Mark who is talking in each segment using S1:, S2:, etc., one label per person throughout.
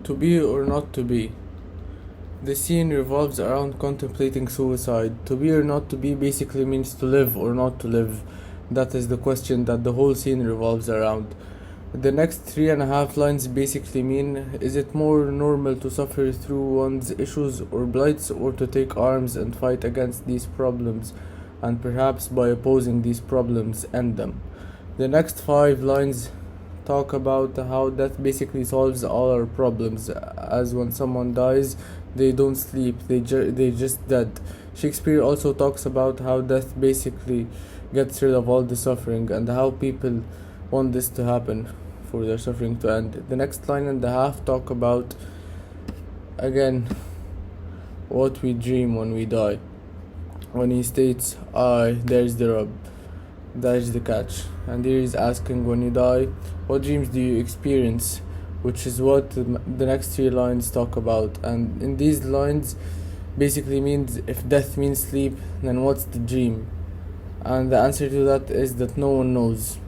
S1: To be or not to be. The scene revolves around contemplating suicide. To be or not to be basically means to live or not to live. That is the question that the whole scene revolves around. The next 3.5 lines basically mean, is it more normal to suffer through one's issues or blights, or to take arms and fight against these problems, and perhaps by opposing these problems end them? The next 5 lines talk about how death basically solves all our problems, as when someone dies they don't sleep, they just dead. Shakespeare also talks about how death basically gets rid of all the suffering, and how people want this to happen, for their suffering to end. The next line and a half talk about, again, what we dream when we die. When he states, there's the rub, there's the catch. And here he's asking, when you die, what dreams do you experience? Which is what the next 3 lines talk about. And in these lines basically means, if death means sleep, then what's the dream? And the answer to that is that no one knows,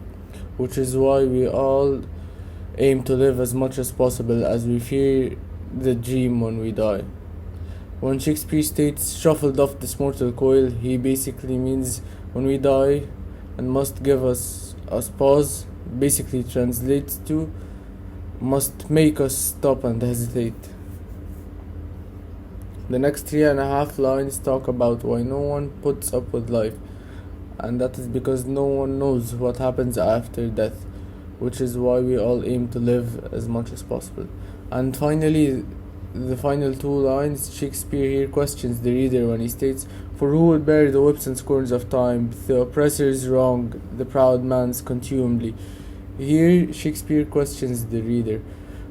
S1: which is why we all aim to live as much as possible, as we fear the dream when we die. When Shakespeare states shuffled off this mortal coil, he basically means when we die and must give us pause, basically translates to must make us stop and hesitate. The next 3.5 lines talk about why no one puts up with life, and that is because no one knows what happens after death, which is why we all aim to live as much as possible. And finally, the final 2 lines, Shakespeare here questions the reader when he states, for who would bear the whips and scorns of time, the oppressor's wrong, the proud man's contumely? Here Shakespeare questions the reader.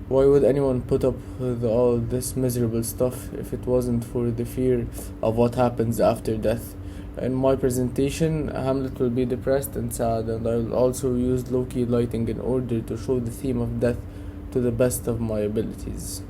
S1: Why would anyone put up with all this miserable stuff if it wasn't for the fear of what happens after death? In my presentation, Hamlet will be depressed and sad, and I will also use low-key lighting in order to show the theme of death to the best of my abilities.